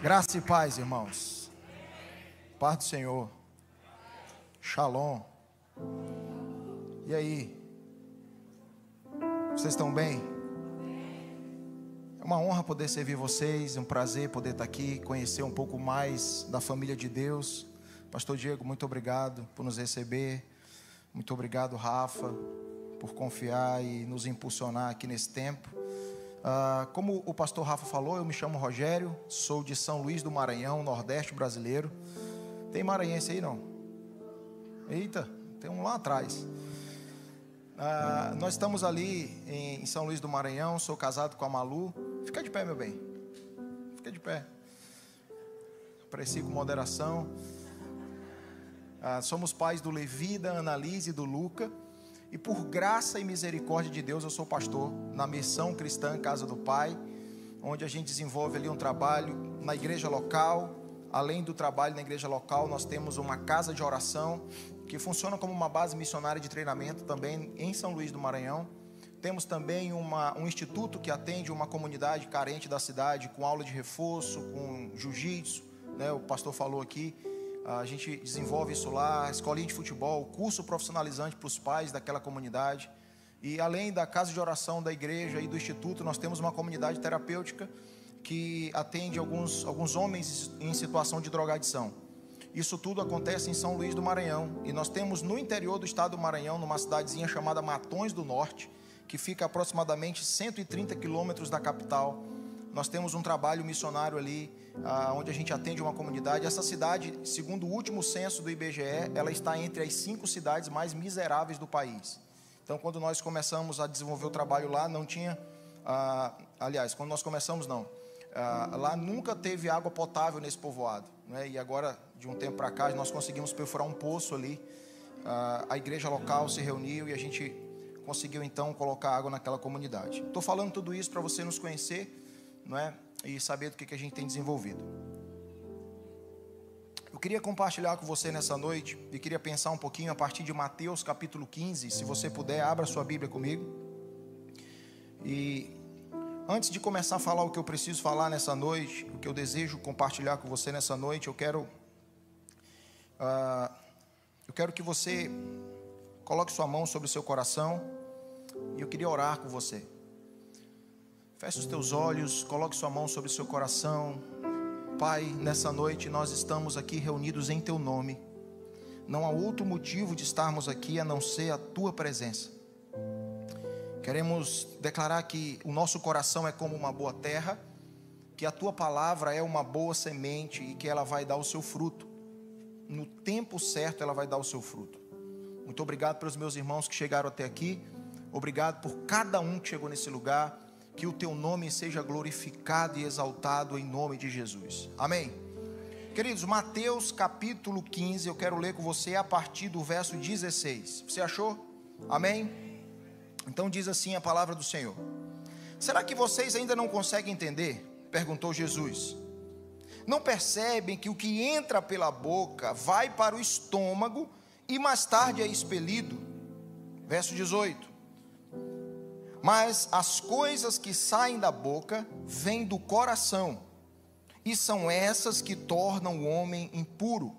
Graça e paz, irmãos. Paz do Senhor. Shalom. E aí? Vocês estão bem? É uma honra poder servir vocês, é um prazer poder estar aqui, conhecer um pouco mais da família de Deus. Pastor Diego, muito obrigado por nos receber. Muito obrigado, Rafa, por confiar e nos impulsionar aqui nesse tempo. Como o pastor Rafa falou, eu me chamo Rogério, sou de São Luís do Maranhão, Nordeste brasileiro. Tem maranhense aí não? Eita, tem um lá atrás. Nós estamos ali em São Luís do Maranhão, sou casado com a Malu. Fica de pé, meu bem. Fica de pé. Aprecie com moderação. Somos pais do Levi, da Annalise e do Luca. E por graça e misericórdia de Deus, eu sou pastor na Missão Cristã Casa do Pai, onde a gente desenvolve ali um trabalho na igreja local. Além do trabalho na igreja local, nós temos uma casa de oração que funciona como uma base missionária de treinamento também em São Luís do Maranhão. Temos também um instituto que atende uma comunidade carente da cidade, com aula de reforço, com jiu-jitsu, né? O pastor falou aqui. A gente desenvolve isso lá, escolinha de futebol, curso profissionalizante para os pais daquela comunidade. E além da casa de oração da igreja e do instituto, nós temos uma comunidade terapêutica que atende alguns homens em situação de drogadição. Isso tudo acontece em São Luís do Maranhão. E nós temos no interior do estado do Maranhão, numa cidadezinha chamada Matões do Norte, que fica a aproximadamente 130 quilômetros da capital. Nós temos um trabalho missionário ali, onde a gente atende uma comunidade. Essa cidade, segundo o último censo do IBGE, ela está entre as 5 cidades mais miseráveis do país. Então, quando nós começamos a desenvolver o trabalho lá, não tinha... quando nós começamos, não. Lá nunca teve água potável nesse povoado, né? E agora, de um tempo para cá, nós conseguimos perfurar um poço ali. A igreja local se reuniu e a gente conseguiu, então, colocar água naquela comunidade. Estou falando tudo isso para você nos conhecer, não é? E saber do que a gente tem desenvolvido. Eu queria compartilhar com você nessa noite e queria pensar um pouquinho a partir de Mateus capítulo 15. Se você puder, abra sua Bíblia comigo. E antes de começar a falar o que eu preciso falar nessa noite, o que eu desejo compartilhar com você nessa noite, eu quero que você coloque sua mão sobre o seu coração e eu queria orar com você. Feche os teus olhos, coloque sua mão sobre o seu coração. Pai, nessa noite nós estamos aqui reunidos em Teu nome. Não há outro motivo de estarmos aqui a não ser a Tua presença. Queremos declarar que o nosso coração é como uma boa terra, que a Tua palavra é uma boa semente e que ela vai dar o seu fruto. No tempo certo ela vai dar o seu fruto. Muito obrigado pelos meus irmãos que chegaram até aqui. Obrigado por cada um que chegou nesse lugar. Que o Teu nome seja glorificado e exaltado em nome de Jesus. Amém. Queridos, Mateus capítulo 15, eu quero ler com você a partir do verso 16. Você achou? Amém? Então diz assim a palavra do Senhor. Será que vocês ainda não conseguem entender? Perguntou Jesus. Não percebem que o que entra pela boca vai para o estômago e mais tarde é expelido? Verso 18. Mas as coisas que saem da boca vêm do coração, e são essas que tornam o homem impuro.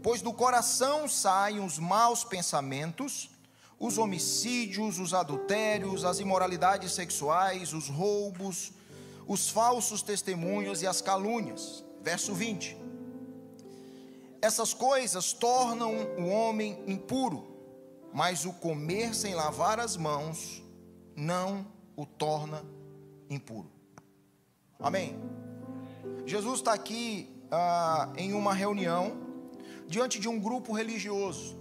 Pois do coração saem os maus pensamentos, os homicídios, os adultérios, as imoralidades sexuais, os roubos, os falsos testemunhos e as calúnias. Verso 20. Essas coisas tornam o homem impuro. Mas o comer sem lavar as mãos não o torna impuro. Amém? Jesus está aqui em uma reunião diante de um grupo religioso.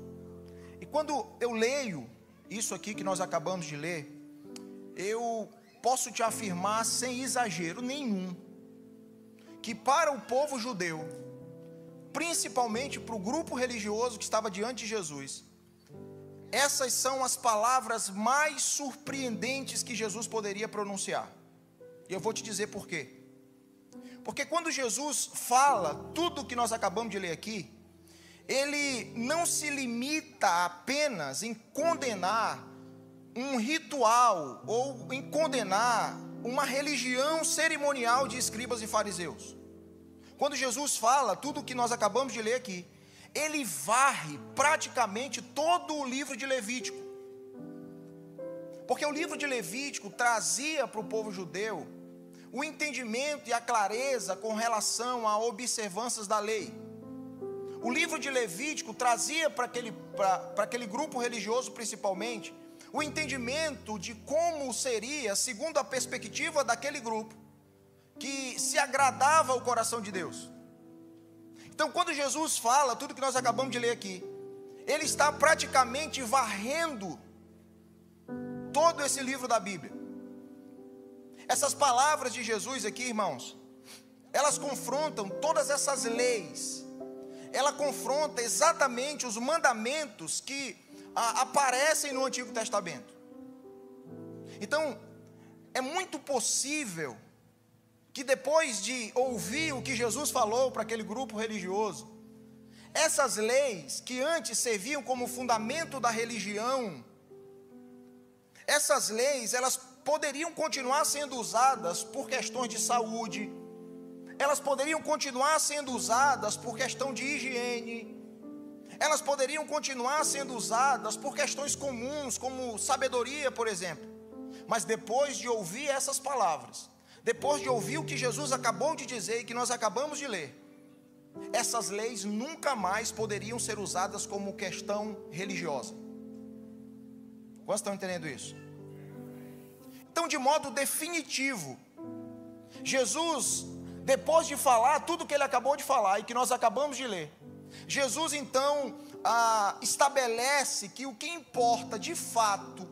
E quando eu leio isso aqui que nós acabamos de ler, eu posso te afirmar sem exagero nenhum, que para o povo judeu, principalmente para o grupo religioso que estava diante de Jesus, essas são as palavras mais surpreendentes que Jesus poderia pronunciar. E eu vou te dizer por quê. Porque quando Jesus fala tudo o que nós acabamos de ler aqui, Ele não se limita apenas em condenar um ritual ou em condenar uma religião cerimonial de escribas e fariseus. Quando Jesus fala tudo o que nós acabamos de ler aqui, ele varre praticamente todo o livro de Levítico. Porque o livro de Levítico trazia para o povo judeu o entendimento e a clareza com relação a observâncias da lei. O livro de Levítico trazia para aquele grupo religioso principalmente o entendimento de como seria, segundo a perspectiva daquele grupo, que se agradava ao coração de Deus. Então, quando Jesus fala tudo que nós acabamos de ler aqui, ele está praticamente varrendo todo esse livro da Bíblia. Essas palavras de Jesus aqui, irmãos, elas confrontam todas essas leis. Ela confronta exatamente os mandamentos que aparecem no Antigo Testamento. Então, é muito possível que depois de ouvir o que Jesus falou para aquele grupo religioso, essas leis que antes serviam como fundamento da religião, essas leis, elas poderiam continuar sendo usadas por questões de saúde, elas poderiam continuar sendo usadas por questão de higiene, elas poderiam continuar sendo usadas por questões comuns, como sabedoria, por exemplo. Mas depois de ouvir essas palavras, depois de ouvir o que Jesus acabou de dizer e que nós acabamos de ler, essas leis nunca mais poderiam ser usadas como questão religiosa. Quantos estão entendendo isso? Então, de modo definitivo, Jesus, depois de falar tudo que ele acabou de falar e que nós acabamos de ler, Jesus então estabelece que o que importa de fato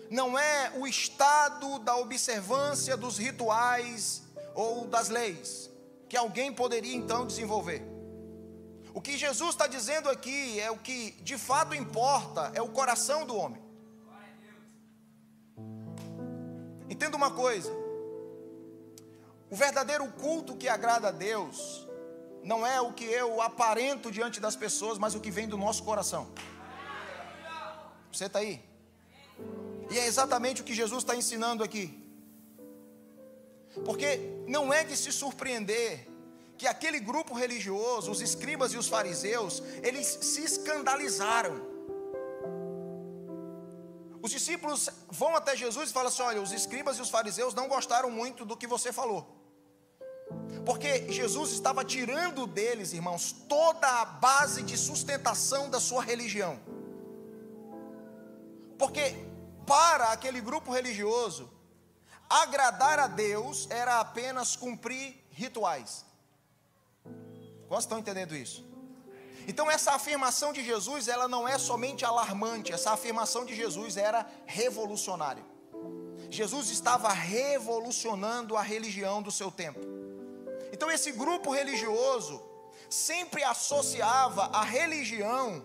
não é o estado da observância dos rituais ou das leis, que alguém poderia então desenvolver. O que Jesus está dizendo aqui é o que de fato importa, é o coração do homem. Entenda uma coisa: o verdadeiro culto que agrada a Deus não é o que eu aparento diante das pessoas, mas o que vem do nosso coração. Você está aí? E é exatamente o que Jesus está ensinando aqui. Porque não é de se surpreender que aquele grupo religioso, os escribas e os fariseus, eles se escandalizaram. Os discípulos vão até Jesus e falam assim: olha, os escribas e os fariseus não gostaram muito do que você falou. Porque Jesus estava tirando deles, irmãos, toda a base de sustentação da sua religião. Porque para aquele grupo religioso, agradar a Deus era apenas cumprir rituais. Quantos estão entendendo isso? Então essa afirmação de Jesus, ela não é somente alarmante, essa afirmação de Jesus era revolucionária. Jesus estava revolucionando a religião do seu tempo. Então esse grupo religioso sempre associava a religião,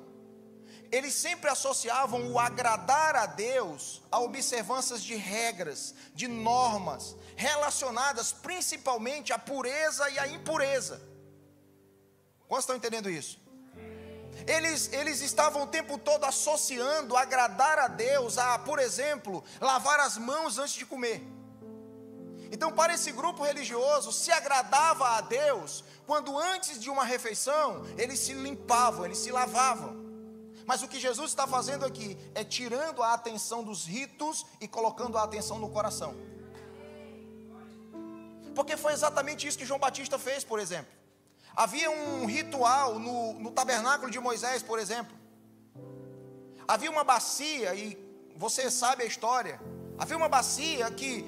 eles sempre associavam o agradar a Deus a observâncias de regras, de normas, relacionadas principalmente à pureza e à impureza. Quantos estão entendendo isso? Eles estavam o tempo todo associando agradar a Deus a, por exemplo, lavar as mãos antes de comer. Então, para esse grupo religioso, se agradava a Deus quando antes de uma refeição eles se limpavam, eles se lavavam. Mas o que Jesus está fazendo aqui é tirando a atenção dos ritos e colocando a atenção no coração. Porque foi exatamente isso que João Batista fez, por exemplo. Havia um ritual no tabernáculo de Moisés, por exemplo. Havia uma bacia, e você sabe a história. Havia uma bacia que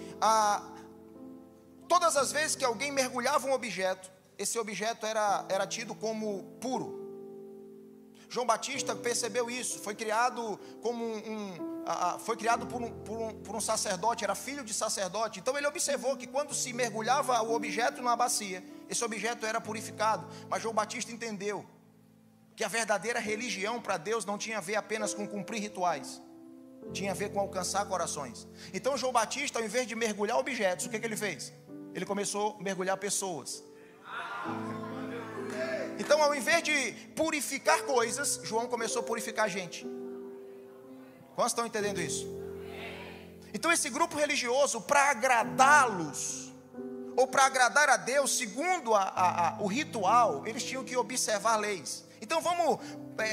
todas as vezes que alguém mergulhava um objeto, esse objeto era tido como puro. João Batista percebeu isso, foi criado por um sacerdote, era filho de sacerdote. Então ele observou que quando se mergulhava o objeto na bacia, esse objeto era purificado. Mas João Batista entendeu que a verdadeira religião para Deus não tinha a ver apenas com cumprir rituais, tinha a ver com alcançar corações. Então João Batista, ao invés de mergulhar objetos, o que ele fez? Ele começou a mergulhar pessoas. Então, ao invés de purificar coisas, João começou a purificar gente. Quantos estão entendendo isso? Então esse grupo religioso, para agradá-los, ou para agradar a Deus, segundo o ritual, eles tinham que observar leis. Então vamos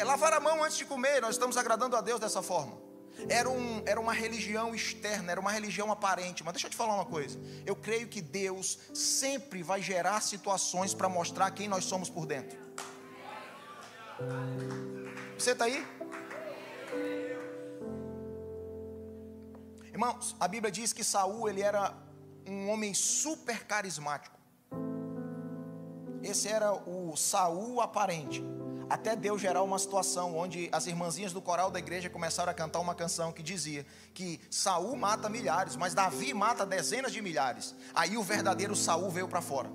lavar a mão antes de comer, nós estamos agradando a Deus dessa forma. Era uma religião externa, era uma religião aparente. Mas deixa eu te falar uma coisa, eu creio que Deus sempre vai gerar situações para mostrar quem nós somos por dentro. Você está aí? Irmãos, a Bíblia diz que Saul, ele era um homem super carismático. Esse era o Saul aparente. Até Deus gerar uma situação onde as irmãzinhas do coral da igreja começaram a cantar uma canção que dizia que Saul mata milhares, mas Davi mata dezenas de milhares. Aí o verdadeiro Saul veio para fora.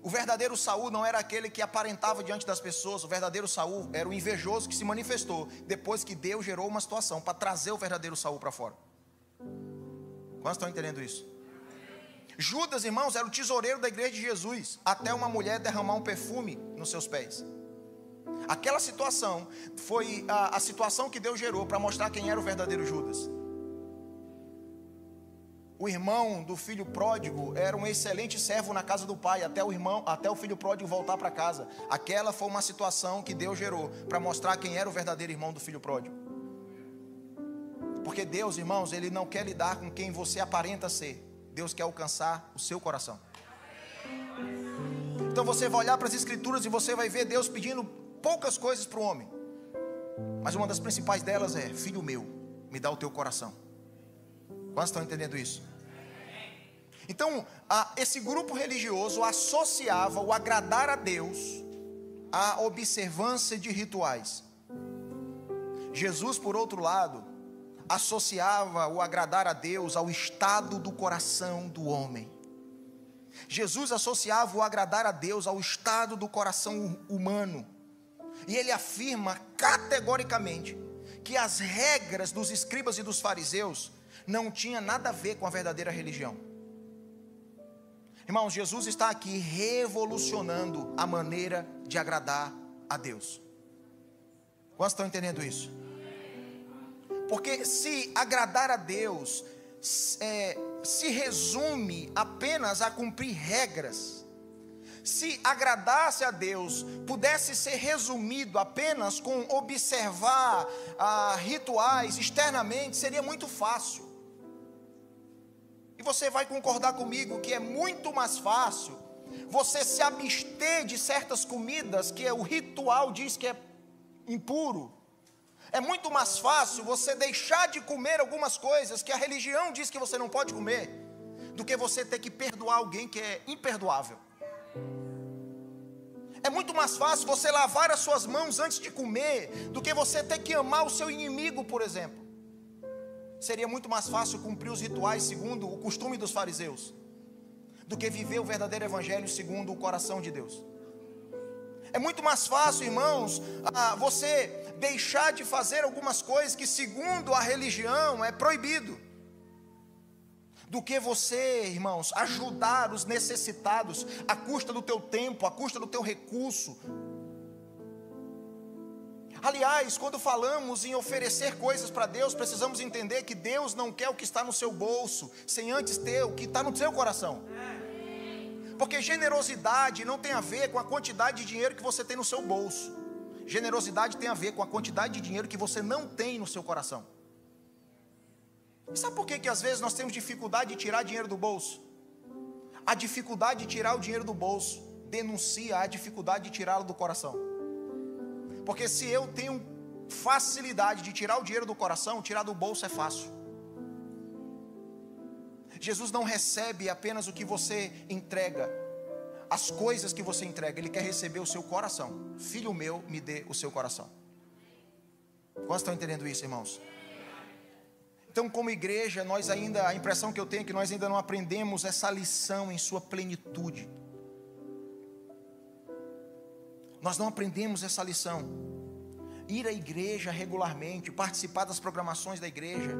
O verdadeiro Saul não era aquele que aparentava diante das pessoas. O verdadeiro Saul era o invejoso que se manifestou depois que Deus gerou uma situação para trazer o verdadeiro Saul para fora. Quantos estão entendendo isso? Judas, irmãos, era o tesoureiro da igreja de Jesus, até uma mulher derramar um perfume nos seus pés. Aquela situação foi a situação que Deus gerou para mostrar quem era o verdadeiro Judas. O irmão do filho pródigo era um excelente servo na casa do pai, até o filho pródigo voltar para casa. Aquela foi uma situação que Deus gerou para mostrar quem era o verdadeiro irmão do filho pródigo. Porque Deus, irmãos, Ele não quer lidar com quem você aparenta ser. Deus quer alcançar o seu coração. Então você vai olhar para as escrituras e você vai ver Deus pedindo poucas coisas para o homem, mas uma das principais delas é: filho meu, me dá o teu coração. Quantos estão entendendo isso? Então esse grupo religioso associava o agradar a Deus à observância de rituais. Jesus, por outro lado, associava o agradar a Deus ao estado do coração do homem. Jesus associava o agradar a Deus ao estado do coração humano. E ele afirma categoricamente que as regras dos escribas e dos fariseus não tinham nada a ver com a verdadeira religião. Irmãos, Jesus está aqui revolucionando a maneira de agradar a Deus. Quantos estão entendendo isso? Porque se agradar a Deus se resume apenas a cumprir regras, se agradasse a Deus pudesse ser resumido apenas com observar rituais externamente, seria muito fácil. E você vai concordar comigo que é muito mais fácil você se abster de certas comidas que o ritual diz que é impuro. É muito mais fácil você deixar de comer algumas coisas que a religião diz que você não pode comer, do que você ter que perdoar alguém que é imperdoável. É muito mais fácil você lavar as suas mãos antes de comer, do que você ter que amar o seu inimigo, por exemplo. Seria muito mais fácil cumprir os rituais segundo o costume dos fariseus, do que viver o verdadeiro evangelho segundo o coração de Deus. É muito mais fácil, irmãos, você deixar de fazer algumas coisas que segundo a religião é proibido, do que você, irmãos, ajudar os necessitados à custa do teu tempo, à custa do teu recurso. Aliás, quando falamos em oferecer coisas para Deus, precisamos entender que Deus não quer o que está no seu bolso, sem antes ter o que está no seu coração. Porque generosidade não tem a ver com a quantidade de dinheiro que você tem no seu bolso. Generosidade tem a ver com a quantidade de dinheiro que você não tem no seu coração. E sabe por que às vezes nós temos dificuldade de tirar dinheiro do bolso? A dificuldade de tirar o dinheiro do bolso denuncia a dificuldade de tirá-lo do coração. Porque se eu tenho facilidade de tirar o dinheiro do coração, tirar do bolso é fácil. Jesus não recebe apenas o que você entrega, as coisas que você entrega, Ele quer receber o seu coração. Filho meu, me dê o seu coração. Quantos estão entendendo isso, irmãos? Então, como igreja, a impressão que eu tenho é que nós ainda não aprendemos essa lição em sua plenitude. Nós não aprendemos essa lição. Ir à igreja regularmente, participar das programações da igreja,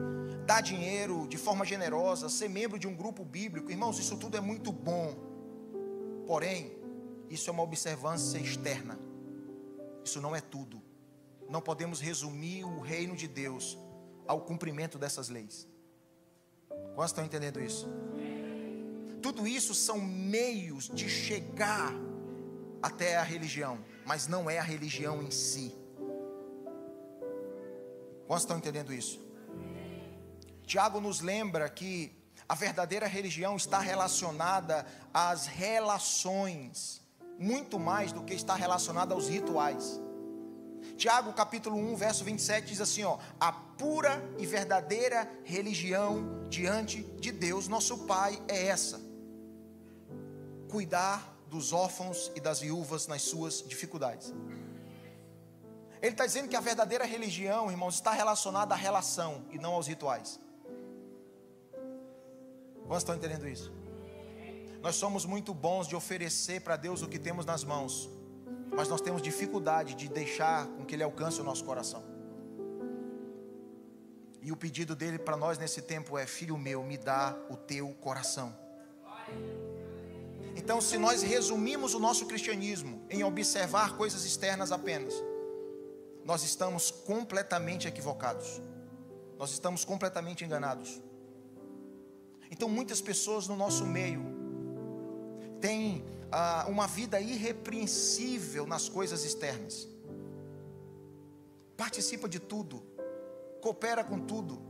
dar dinheiro de forma generosa, ser membro de um grupo bíblico, irmãos, isso tudo é muito bom. Porém, isso é uma observância externa. Isso não é tudo. Não podemos resumir o reino de Deus ao cumprimento dessas leis. Quantos estão entendendo isso? Tudo isso são meios de chegar até a religião, mas não é a religião em si. Quantos estão entendendo isso? Tiago nos lembra que a verdadeira religião está relacionada às relações, muito mais do que está relacionada aos rituais. Tiago capítulo 1, verso 27 diz assim, ó: a pura e verdadeira religião diante de Deus, nosso Pai, é essa: cuidar dos órfãos e das viúvas nas suas dificuldades. Ele está dizendo que a verdadeira religião, irmãos, está relacionada à relação e não aos rituais. Quantos estão entendendo isso? Nós somos muito bons de oferecer para Deus o que temos nas mãos, mas nós temos dificuldade de deixar com que Ele alcance o nosso coração. E o pedido dele para nós nesse tempo é: filho meu, me dá o teu coração. Então, se nós resumimos o nosso cristianismo em observar coisas externas apenas, nós estamos completamente equivocados, nós estamos completamente enganados. Então muitas pessoas no nosso meio têm uma vida irrepreensível nas coisas externas, participa de tudo, coopera com tudo.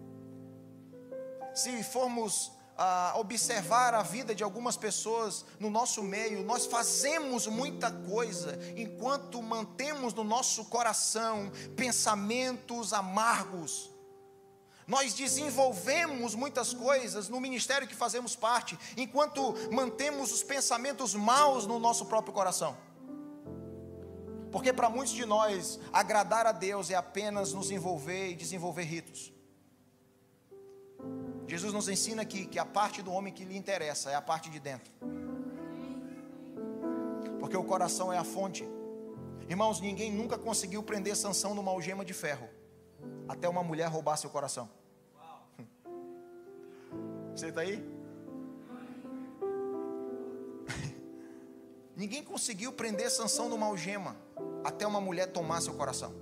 Se formos observar a vida de algumas pessoas no nosso meio, nós fazemos muita coisa enquanto mantemos no nosso coração pensamentos amargos. Nós desenvolvemos muitas coisas no ministério que fazemos parte, enquanto mantemos os pensamentos maus no nosso próprio coração. Porque para muitos de nós, agradar a Deus é apenas nos envolver e desenvolver ritos. Jesus nos ensina aqui que a parte do homem que lhe interessa é a parte de dentro, porque o coração é a fonte. Irmãos, ninguém nunca conseguiu prender Sansão numa algema de ferro, até uma mulher roubar seu coração. Você está aí? Ninguém conseguiu prender Sansão numa algema, até uma mulher tomar seu coração.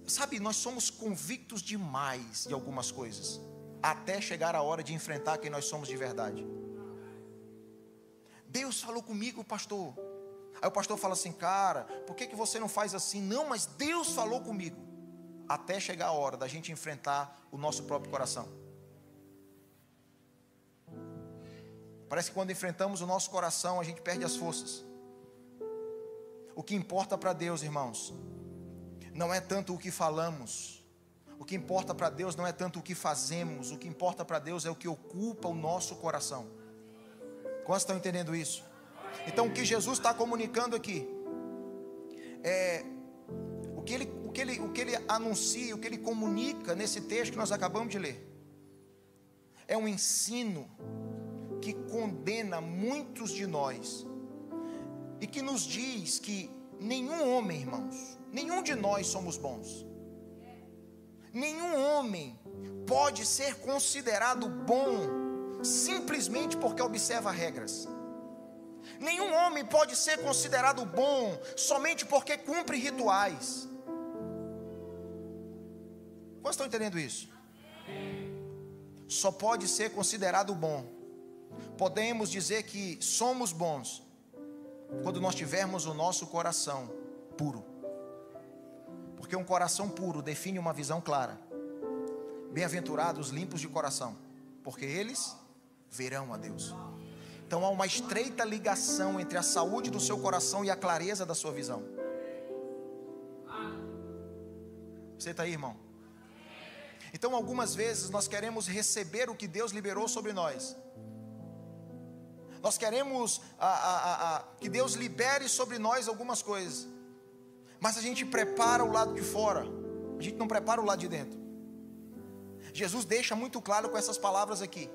Sabe, nós somos convictos demais de algumas coisas, até chegar a hora de enfrentar quem nós somos de verdade. Deus falou comigo, pastor. Aí o pastor fala assim: cara, por que você não faz assim? Não, mas Deus falou comigo. Até chegar a hora da gente enfrentar o nosso próprio coração. Parece que quando enfrentamos o nosso coração, a gente perde as forças. O que importa para Deus, irmãos, não é tanto o que falamos. O que importa para Deus não é tanto o que fazemos. O que importa para Deus é o que ocupa o nosso coração. Quantos estão entendendo isso? Então o que Jesus está comunicando aqui o que ele anuncia, o que ele comunica nesse texto que nós acabamos de ler, é um ensino que condena muitos de nós e que nos diz que nenhum homem, irmãos, nenhum de nós somos bons. Nenhum homem pode ser considerado bom simplesmente porque observa regras. Nenhum homem pode ser considerado bom somente porque cumpre rituais. Quantos estão entendendo isso? Só pode ser considerado bom, podemos dizer que somos bons quando nós tivermos o nosso coração puro. Porque um coração puro define uma visão clara. Bem-aventurados limpos de coração, porque eles verão a Deus. Então há uma estreita ligação entre a saúde do seu coração e a clareza da sua visão. Você está aí, irmão? Então algumas vezes nós queremos receber o que Deus liberou sobre nós. Nós queremos que Deus libere sobre nós algumas coisas, mas a gente prepara o lado de fora, a gente não prepara o lado de dentro. Jesus deixa muito claro com essas palavras aqui,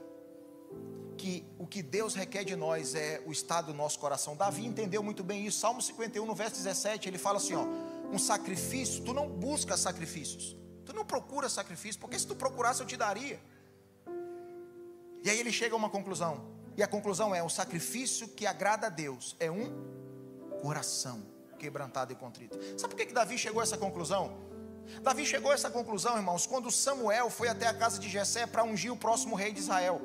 que o que Deus requer de nós é o estado do nosso coração. Davi entendeu muito bem isso. Salmo 51 no verso 17, ele fala assim, ó: um sacrifício, tu não buscas sacrifícios, tu não procuras sacrifício, porque se tu procurasse eu te daria. E aí ele chega a uma conclusão, e a conclusão é: o sacrifício que agrada a Deus é um coração quebrantado e contrito. Sabe por que Davi chegou a essa conclusão? Davi chegou a essa conclusão, irmãos, quando Samuel foi até a casa de Jessé para ungir o próximo rei de Israel.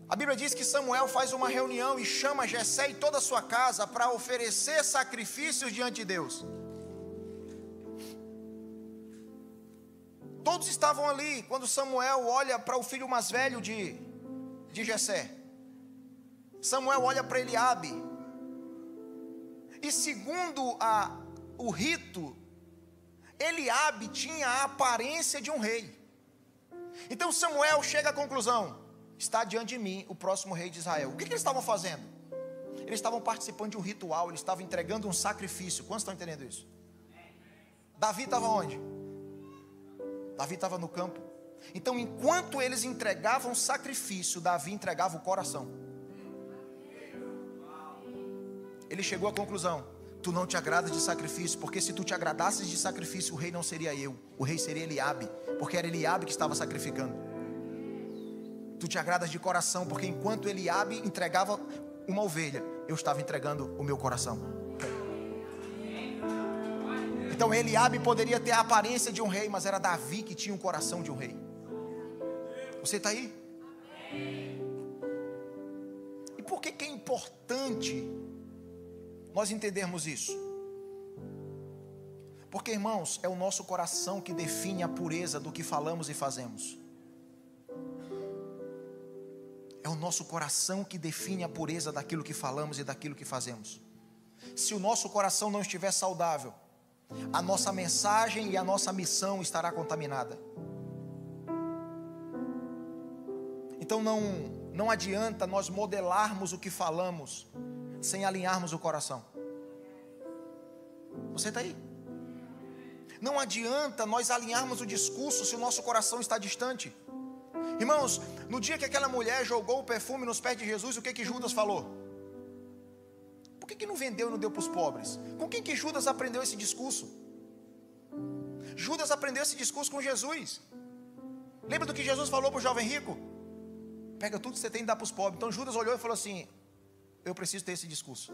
A Bíblia diz que Samuel faz uma reunião e chama Jessé e toda a sua casa para oferecer sacrifícios diante de Deus. Todos estavam ali quando Samuel olha para o filho mais velho de Jessé. Samuel olha para Eliabe. E segundo o rito, Eliabe tinha a aparência de um rei. Então Samuel chega à conclusão: está diante de mim o próximo rei de Israel. O que eles estavam fazendo? Eles estavam participando de um ritual, eles estavam entregando um sacrifício. Quantos estão entendendo isso? Davi estava onde? Davi estava no campo. Então, enquanto eles entregavam sacrifício, Davi entregava o coração. Ele chegou à conclusão: tu não te agradas de sacrifício, porque se tu te agradasses de sacrifício, o rei não seria eu, o rei seria Eliabe, porque era Eliabe que estava sacrificando. Tu te agradas de coração, porque enquanto Eliabe entregava uma ovelha, eu estava entregando o meu coração. Então Eliabe poderia ter a aparência de um rei, mas era Davi que tinha o coração de um rei. Você está aí? E por que é importante nós entendermos isso? Porque, irmãos, é o nosso coração que define a pureza do que falamos e fazemos. É o nosso coração que define a pureza daquilo que falamos e daquilo que fazemos. Se o nosso coração não estiver saudável, a nossa mensagem e a nossa missão estará contaminada. Então não adianta nós modelarmos o que falamos sem alinharmos o coração. Você está aí? Não adianta nós alinharmos o discurso se o nosso coração está distante. Irmãos, no dia que aquela mulher jogou o perfume nos pés de Jesus, o que Judas falou? Por que não vendeu e não deu para os pobres? Com quem que Judas aprendeu esse discurso? Judas aprendeu esse discurso com Jesus. Lembra do que Jesus falou para o jovem rico? Pega tudo que você tem e dá para os pobres. Então Judas olhou e falou assim: eu preciso ter esse discurso.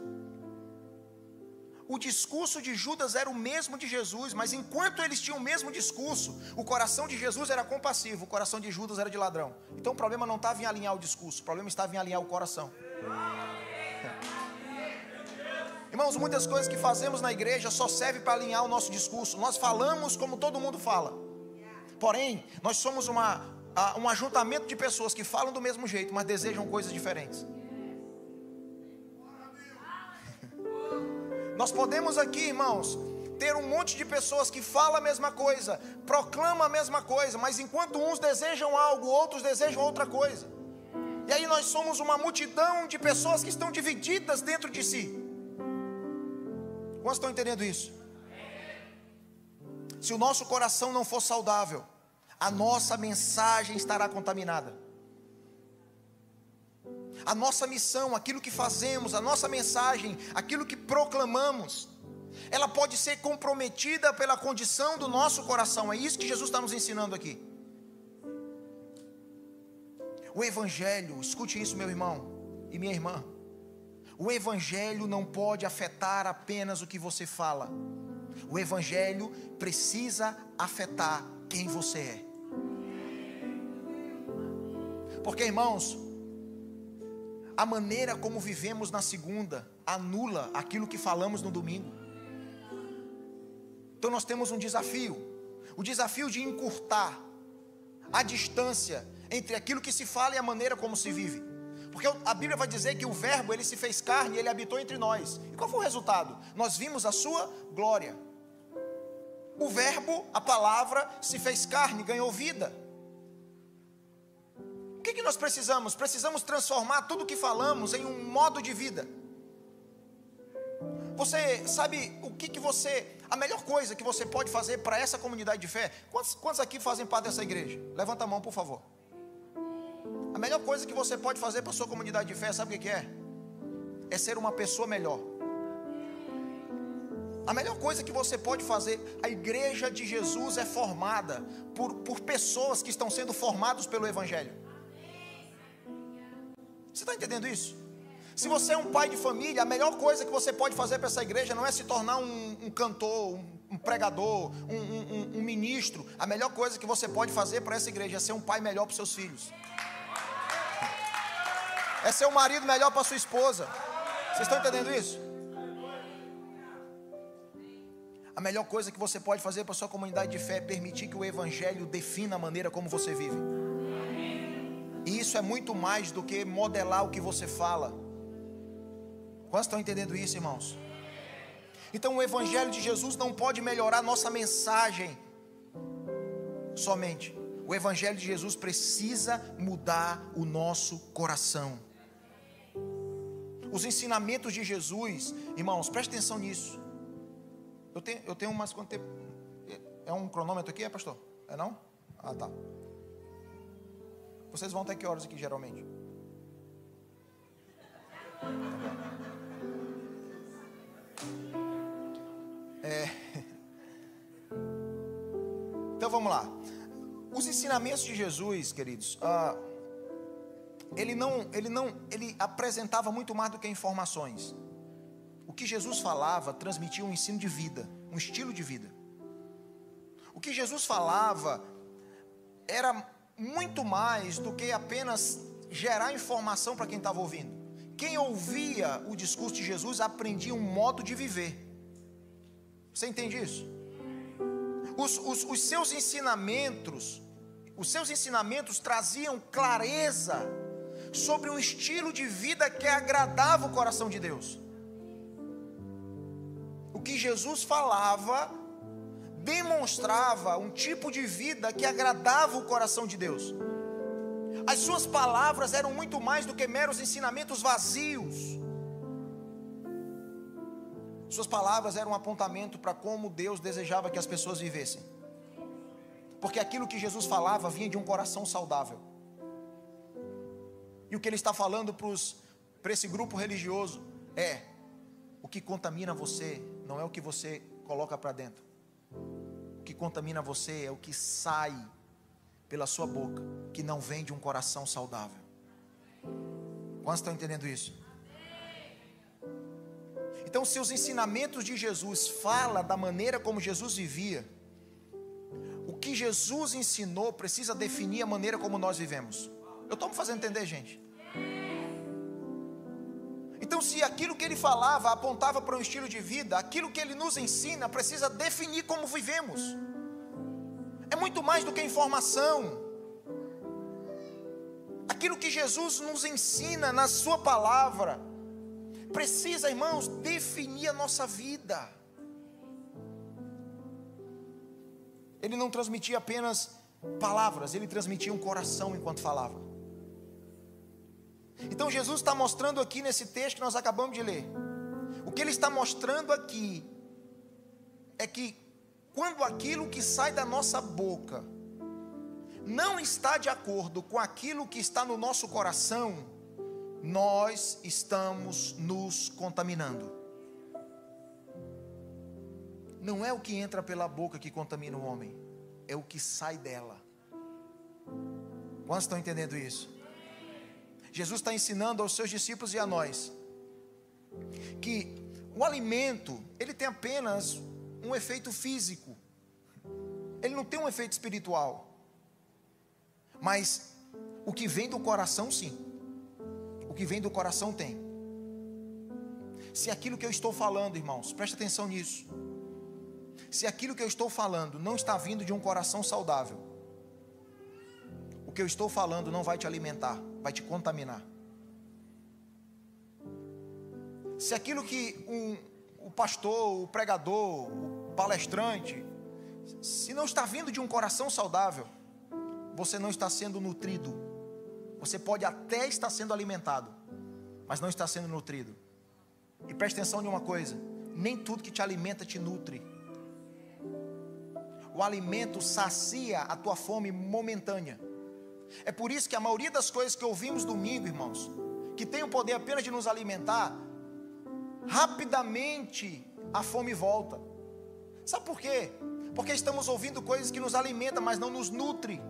O discurso de Judas era o mesmo de Jesus, mas enquanto eles tinham o mesmo discurso, o coração de Jesus era compassivo, o coração de Judas era de ladrão. Então o problema não estava em alinhar o discurso, o problema estava em alinhar o coração. Irmãos, muitas coisas que fazemos na igreja só servem para alinhar o nosso discurso. Nós falamos como todo mundo fala. Porém, nós somos um ajuntamento de pessoas que falam do mesmo jeito, mas desejam coisas diferentes. Nós podemos aqui, irmãos, ter um monte de pessoas que falam a mesma coisa, proclamam a mesma coisa, mas enquanto uns desejam algo, outros desejam outra coisa. E aí nós somos uma multidão de pessoas que estão divididas dentro de si. Quantos estão entendendo isso? Se o nosso coração não for saudável, a nossa mensagem estará contaminada. A nossa missão, aquilo que fazemos, a nossa mensagem, aquilo que proclamamos, ela pode ser comprometida pela condição do nosso coração. É isso que Jesus está nos ensinando aqui. O Evangelho, escute isso, meu irmão e minha irmã. O Evangelho não pode afetar apenas o que você fala. O Evangelho precisa afetar quem você é. Porque, irmãos, a maneira como vivemos na segunda anula aquilo que falamos no domingo. Então nós temos um desafio. O desafio de encurtar a distância entre aquilo que se fala e a maneira como se vive. Porque a Bíblia vai dizer que o verbo, ele se fez carne, ele habitou entre nós. E qual foi o resultado? Nós vimos a sua glória. O verbo, a palavra, se fez carne, ganhou vida. O que nós precisamos? Precisamos transformar tudo o que falamos em um modo de vida. Você sabe o que você... A melhor coisa que você pode fazer para essa comunidade de fé? Quantos aqui fazem parte dessa igreja? Levanta a mão, por favor. A melhor coisa que você pode fazer para a sua comunidade de fé, sabe o que é? É ser uma pessoa melhor. A melhor coisa que você pode fazer, a igreja de Jesus é formada por pessoas que estão sendo formadas pelo Evangelho. Você está entendendo isso? Se você é um pai de família, a melhor coisa que você pode fazer para essa igreja não é se tornar um cantor, um pregador, um ministro, a melhor coisa que você pode fazer para essa igreja é ser um pai melhor para os seus filhos, é ser um marido melhor para sua esposa. Vocês estão entendendo isso? A melhor coisa que você pode fazer para a sua comunidade de fé é permitir que o evangelho defina a maneira como você vive. E isso é muito mais do que modelar o que você fala. Quantos estão entendendo isso, irmãos? Então o evangelho de Jesus não pode melhorar nossa mensagem somente. O evangelho de Jesus precisa mudar o nosso coração. Os ensinamentos de Jesus, irmãos, preste atenção nisso. Eu tenho mais quanto tempo? É um cronômetro aqui, pastor? É não? Ah, tá. Vocês vão até que horas aqui, geralmente? Tá bom. Então vamos lá. Os ensinamentos de Jesus, queridos, ele apresentava muito mais do que informações. O que Jesus falava transmitia um ensino de vida, um estilo de vida. O que Jesus falava era muito mais do que apenas gerar informação para quem estava ouvindo. Quem ouvia o discurso de Jesus aprendia um modo de viver. Você entende isso? Os seus ensinamentos traziam clareza sobre um estilo de vida que agradava o coração de Deus. O que Jesus falava demonstrava um tipo de vida que agradava o coração de Deus. As suas palavras eram muito mais do que meros ensinamentos vazios. Suas palavras eram um apontamento para como Deus desejava que as pessoas vivessem. Porque aquilo que Jesus falava vinha de um coração saudável. E o que ele está falando para esse grupo religioso é: o que contamina você não é o que você coloca para dentro. O que contamina você é o que sai pela sua boca, que não vem de um coração saudável. Quantos estão entendendo isso? Então, se os ensinamentos de Jesus falam da maneira como Jesus vivia, o que Jesus ensinou precisa definir a maneira como nós vivemos. Eu estou me fazendo entender, gente? Então, se aquilo que ele falava apontava para um estilo de vida, aquilo que ele nos ensina precisa definir como vivemos. É muito mais do que informação. Aquilo que Jesus nos ensina na sua palavra precisa, irmãos, definir a nossa vida. Ele não transmitia apenas palavras, ele transmitia um coração enquanto falava. Então Jesus está mostrando aqui nesse texto que nós acabamos de ler, o que ele está mostrando aqui é que quando aquilo que sai da nossa boca não está de acordo com aquilo que está no nosso coração, nós estamos nos contaminando. Não é o que entra pela boca que contamina o homem, é o que sai dela. Quantos estão entendendo isso? Jesus está ensinando aos seus discípulos e a nós que o alimento, ele tem apenas um efeito físico, ele não tem um efeito espiritual. Mas o que vem do coração, sim. O que vem do coração tem. Se aquilo que eu estou falando, irmãos, preste atenção nisso. Se aquilo que eu estou falando não está vindo de um coração saudável, o que eu estou falando não vai te alimentar, vai te contaminar. Se aquilo que o pastor, o pregador, o palestrante, se não está vindo de um coração saudável, você não está sendo nutrido. Você pode até estar sendo alimentado, mas não está sendo nutrido. E preste atenção em uma coisa: nem tudo que te alimenta te nutre. O alimento sacia a tua fome momentânea. É por isso que a maioria das coisas que ouvimos domingo, irmãos, que tem o poder apenas de nos alimentar, rapidamente a fome volta. Sabe por quê? Porque estamos ouvindo coisas que nos alimentam, mas não nos nutrem.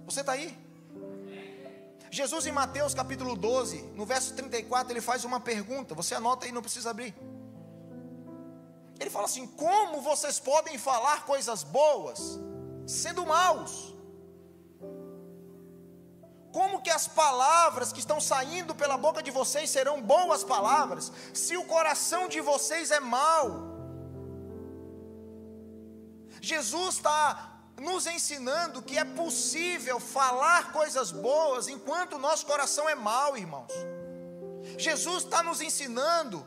Você está aí? Jesus em Mateus capítulo 12, no verso 34, ele faz uma pergunta. Você anota aí, não precisa abrir. fala assim: como vocês podem falar coisas boas sendo maus? Como que as palavras que estão saindo pela boca de vocês serão boas palavras, se o coração de vocês é mau? Jesus está nos ensinando que é possível falar coisas boas enquanto o nosso coração é mau, irmãos. Jesus está nos ensinando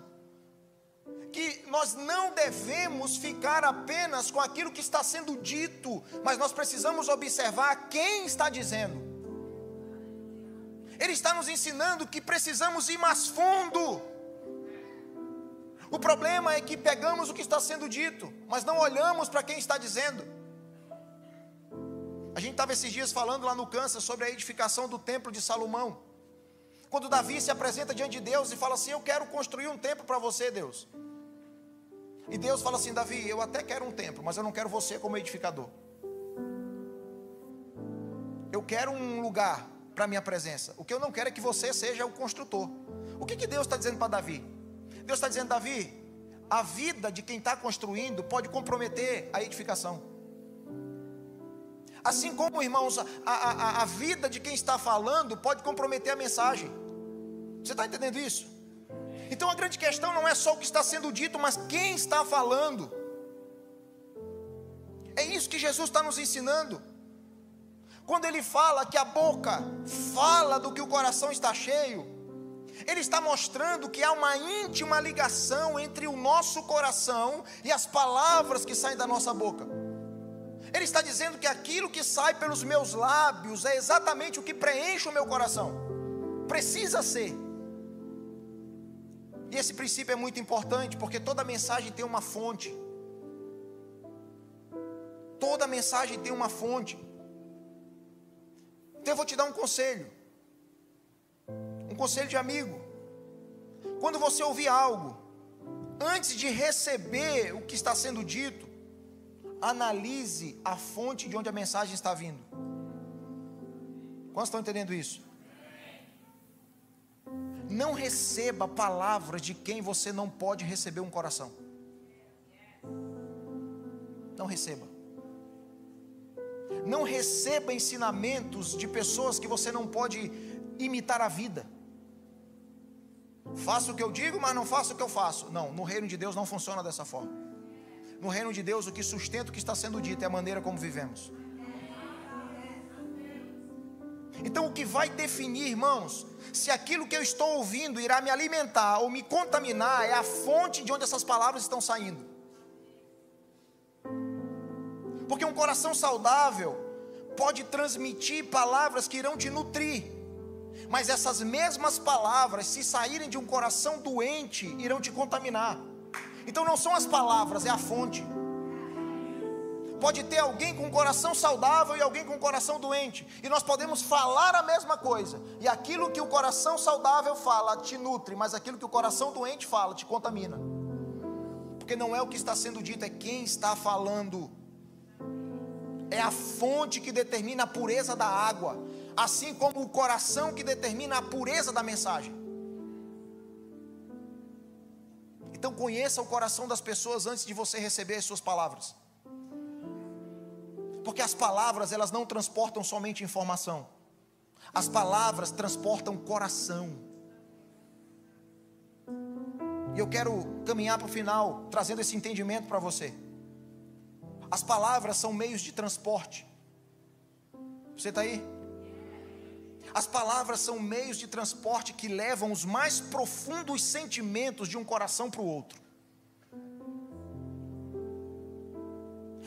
que nós não devemos ficar apenas com aquilo que está sendo dito, mas nós precisamos observar quem está dizendo. Ele está nos ensinando que precisamos ir mais fundo. O problema é que pegamos o que está sendo dito, mas não olhamos para quem está dizendo. A gente estava esses dias falando lá no Kansas sobre a edificação do templo de Salomão. Quando Davi se apresenta diante de Deus e fala assim: eu quero construir um templo para você, Deus. E Deus fala assim: Davi, eu até quero um templo, mas eu não quero você como edificador. Eu quero um lugar para a minha presença. O que eu não quero é que você seja o construtor. O que Deus está dizendo para Davi? Deus está dizendo: Davi, a vida de quem está construindo pode comprometer a edificação. Assim como, irmãos, a vida de quem está falando pode comprometer a mensagem. Você está entendendo isso? Então a grande questão não é só o que está sendo dito, mas quem está falando. É isso que Jesus está nos ensinando. Quando ele fala que a boca fala do que o coração está cheio, ele está mostrando que há uma íntima ligação entre o nosso coração e as palavras que saem da nossa boca. Ele está dizendo que aquilo que sai pelos meus lábios é exatamente o que preenche o meu coração. Precisa ser. E esse princípio é muito importante, porque toda mensagem tem uma fonte. Toda mensagem tem uma fonte. Então eu vou te dar um conselho de amigo. Quando você ouvir algo, antes de receber o que está sendo dito, analise a fonte de onde a mensagem está vindo. Quantos estão entendendo isso? Não receba palavras de quem você não pode receber um coração. Não receba. Não receba ensinamentos de pessoas que você não pode imitar a vida. Faça o que eu digo, mas não faça o que eu faço. Não, no reino de Deus não funciona dessa forma. No reino de Deus, o que sustenta o que está sendo dito é a maneira como vivemos. Então o que vai definir, irmãos, se aquilo que eu estou ouvindo irá me alimentar ou me contaminar, é a fonte de onde essas palavras estão saindo. Porque um coração saudável pode transmitir palavras que irão te nutrir, mas essas mesmas palavras, se saírem de um coração doente, irão te contaminar. Então não são as palavras, é a fonte. Pode ter alguém com um coração saudável e alguém com um coração doente, e nós podemos falar a mesma coisa, e aquilo que o coração saudável fala te nutre, mas aquilo que o coração doente fala te contamina. Porque não é o que está sendo dito, é quem está falando. É a fonte que determina a pureza da água, assim como o coração que determina a pureza da mensagem. Então conheça o coração das pessoas antes de você receber as suas palavras. Porque as palavras, elas não transportam somente informação. As palavras transportam coração. E eu quero caminhar para o final, trazendo esse entendimento para você. As palavras são meios de transporte. Você está aí? As palavras são meios de transporte que levam os mais profundos sentimentos de um coração para o outro.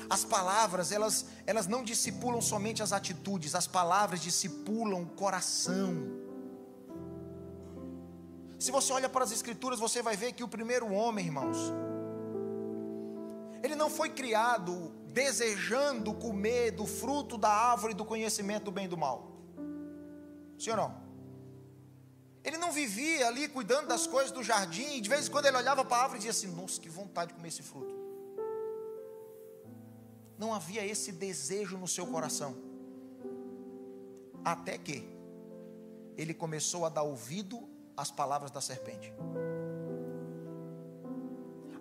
As palavras, elas não discipulam somente as atitudes, as palavras discipulam o coração. Se você olha para as escrituras, você vai ver que o primeiro homem, irmãos, ele não foi criado desejando comer do fruto da árvore do conhecimento do bem e do mal. Sim ou não? Ele não vivia ali cuidando das coisas do jardim, e de vez em quando ele olhava para a árvore e dizia assim: nossa, que vontade de comer esse fruto. Não havia esse desejo no seu coração. Até que ele começou a dar ouvido às palavras da serpente.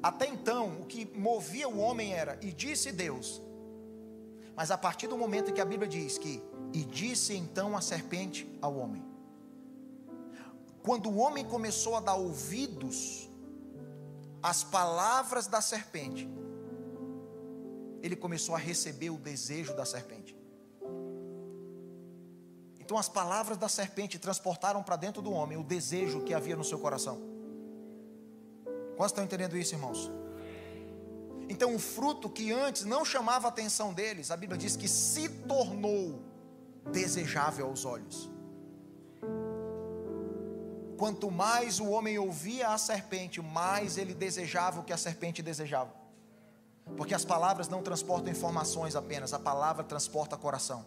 Até então, o que movia o homem era, e disse Deus. Mas a partir do momento que a Bíblia diz que, e disse então a serpente ao homem. Quando o homem começou a dar ouvidos às palavras da serpente, ele começou a receber o desejo da serpente. Então as palavras da serpente transportaram para dentro do homem o desejo que havia no seu coração. Quantos estão entendendo isso, irmãos? Então o fruto que antes não chamava a atenção deles, a Bíblia diz que se tornou desejável aos olhos. Quanto mais o homem ouvia a serpente, mais ele desejava o que a serpente desejava. Porque as palavras não transportam informações apenas, a palavra transporta coração.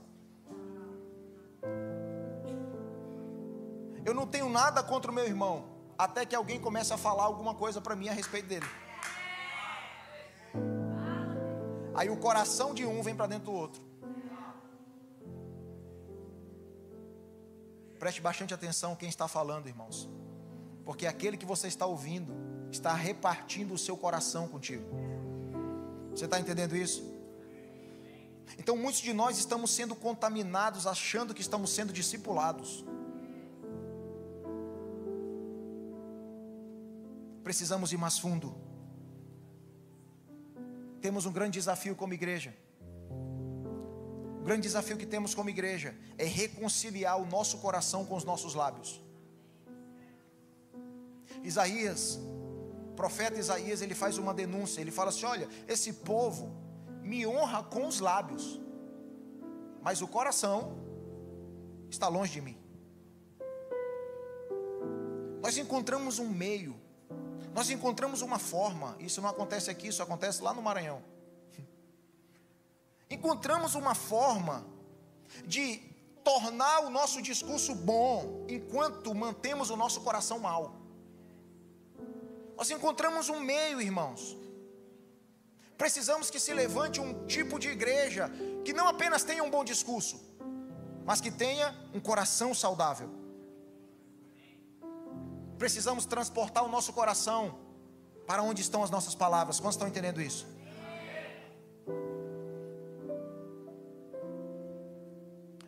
Eu não tenho nada contra o meu irmão, até que alguém comece a falar alguma coisa para mim a respeito dele. Aí o coração de um vem para dentro do outro. Preste bastante atenção quem está falando, irmãos, porque aquele que você está ouvindo está repartindo o seu coração contigo. Você está entendendo isso? Então muitos de nós estamos sendo contaminados, achando que estamos sendo discipulados. Precisamos ir mais fundo. Temos um grande desafio como igreja. O grande desafio que temos como igreja é reconciliar o nosso coração com os nossos lábios. Isaías, o profeta Isaías, ele faz uma denúncia. Ele fala assim: olha, esse povo me honra com os lábios, mas o coração está longe de mim. Nós encontramos um meio, nós encontramos uma forma. Isso não acontece aqui, isso acontece lá no Maranhão. Encontramos uma forma de tornar o nosso discurso bom, enquanto mantemos o nosso coração mal. Nós encontramos um meio, irmãos. Precisamos que se levante um tipo de igreja que não apenas tenha um bom discurso, mas que tenha um coração saudável. Precisamos transportar o nosso coração para onde estão as nossas palavras. Quantos estão entendendo isso?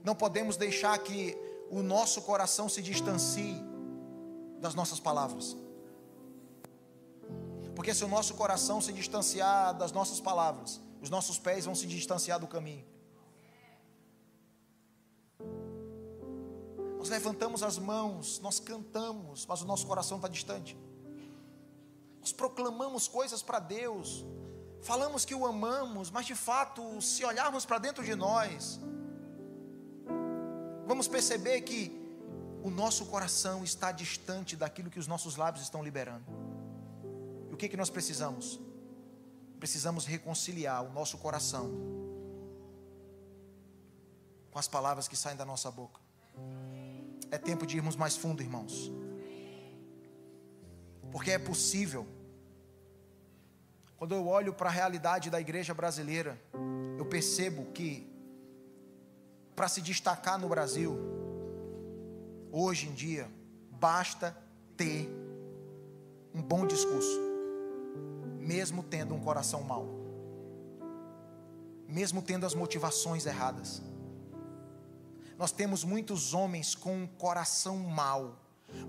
Não podemos deixar que o nosso coração se distancie das nossas palavras. Porque se o nosso coração se distanciar das nossas palavras, os nossos pés vão se distanciar do caminho. Nós levantamos as mãos, nós cantamos, mas o nosso coração está distante. Nós proclamamos coisas para Deus, falamos que o amamos, mas de fato, se olharmos para dentro de nós, vamos perceber que o nosso coração está distante daquilo que os nossos lábios estão liberando. E o que nós precisamos? Precisamos reconciliar o nosso coração com as palavras que saem da nossa boca. É tempo de irmos mais fundo, irmãos. Porque é possível. Quando eu olho para a realidade da igreja brasileira, eu percebo que para se destacar no Brasil, hoje em dia, basta ter um bom discurso, mesmo tendo um coração mau, mesmo tendo as motivações erradas. Nós temos muitos homens com um coração mau,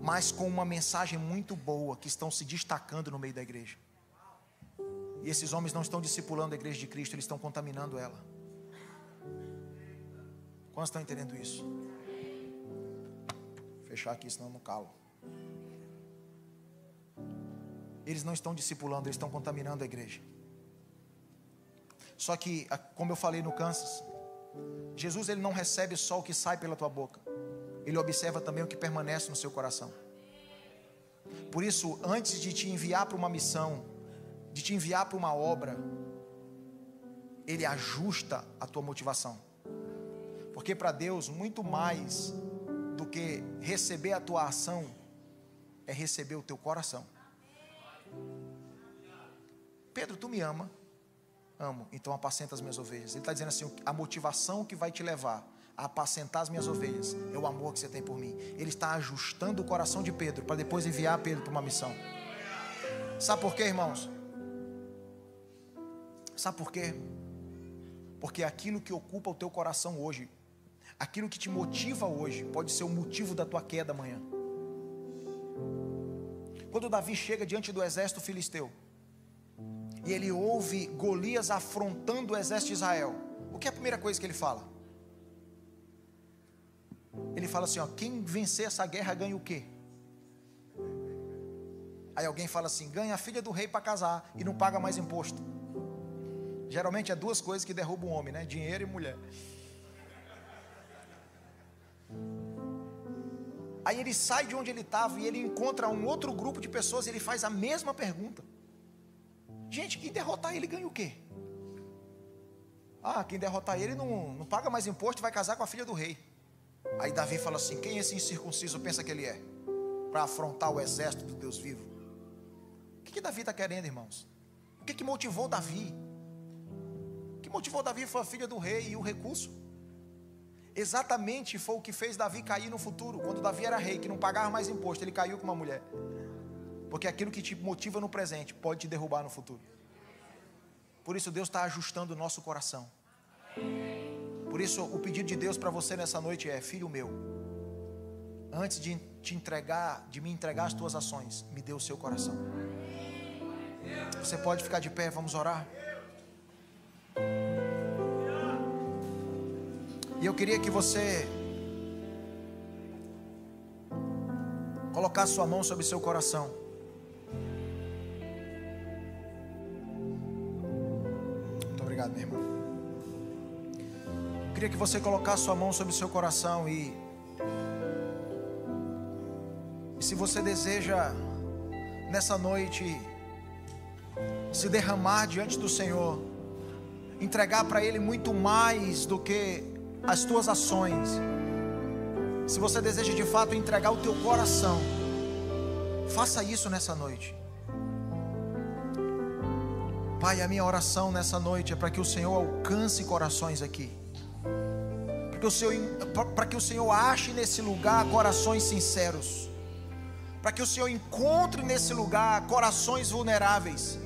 mas com uma mensagem muito boa, que estão se destacando no meio da igreja. E esses homens não estão discipulando a igreja de Cristo, eles estão contaminando ela. Quantos estão entendendo isso? Vou fechar aqui, senão eu não calo. Eles não estão discipulando, eles estão contaminando a igreja. Só que, como eu falei no Kansas, Jesus, ele não recebe só o que sai pela tua boca, ele observa também o que permanece no seu coração. Por isso, antes de te enviar para uma missão, de te enviar para uma obra, ele ajusta a tua motivação. Porque para Deus, muito mais do que receber a tua ação, é receber o teu coração. Pedro, tu me ama? Amo, então apacenta as minhas ovelhas. Ele está dizendo assim, a motivação que vai te levar a apacentar as minhas ovelhas é o amor que você tem por mim. Ele está ajustando o coração de Pedro, para depois enviar Pedro para uma missão. Sabe por quê, irmãos? Sabe por quê? Porque aquilo que ocupa o teu coração hoje, aquilo que te motiva hoje, pode ser o motivo da tua queda amanhã. Quando Davi chega diante do exército filisteu, e ele ouve Golias afrontando o exército de Israel, o que é a primeira coisa que ele fala? Ele fala assim, ó, quem vencer essa guerra ganha o quê? Aí alguém fala assim, ganha a filha do rei para casar e não paga mais imposto. Geralmente é duas coisas que derrubam o homem, né? Dinheiro e mulher. Aí ele sai de onde ele estava e ele encontra um outro grupo de pessoas e ele faz a mesma pergunta. Gente, quem derrotar ele ganha o quê? Ah, quem derrotar ele não paga mais imposto e vai casar com a filha do rei. Aí Davi fala assim, quem esse incircunciso pensa que ele é? Para afrontar o exército do Deus vivo. O que Davi está querendo, irmãos? O que motivou Davi? O que motivou Davi foi a filha do rei e o recurso. Exatamente foi o que fez Davi cair no futuro. Quando Davi era rei, que não pagava mais imposto, ele caiu com uma mulher. Porque aquilo que te motiva no presente pode te derrubar no futuro. Por isso Deus está ajustando o nosso coração. Por isso o pedido de Deus para você nessa noite é: filho meu, antes de me entregar as tuas ações, me dê o seu coração. Você pode ficar de pé, vamos orar. E eu queria que você colocasse sua mão sobre seu coração. Muito obrigado, meu irmão. Eu queria que você colocasse sua mão sobre seu coração e se você deseja nessa noite se derramar diante do Senhor, entregar para Ele muito mais do que as tuas ações, se você deseja de fato entregar o teu coração, faça isso nessa noite. Pai, a minha oração nessa noite é para que o Senhor alcance corações aqui, para que o Senhor ache nesse lugar corações sinceros, para que o Senhor encontre nesse lugar corações vulneráveis.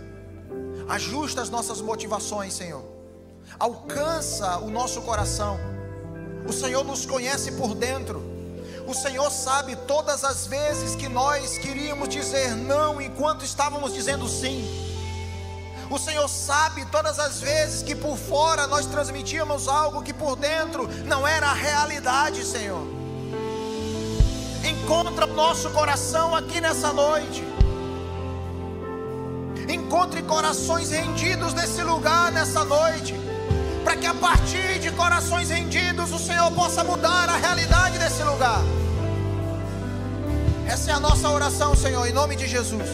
Ajusta as nossas motivações, Senhor. Alcança o nosso coração. O Senhor nos conhece por dentro. O Senhor sabe todas as vezes que nós queríamos dizer não enquanto estávamos dizendo sim. O Senhor sabe todas as vezes que por fora nós transmitíamos algo que por dentro não era a realidade, Senhor. Encontra o nosso coração aqui nessa noite. Encontre corações rendidos nesse lugar nessa noite, para que a partir de corações rendidos o Senhor possa mudar a realidade desse lugar. Essa é a nossa oração, Senhor, em nome de Jesus.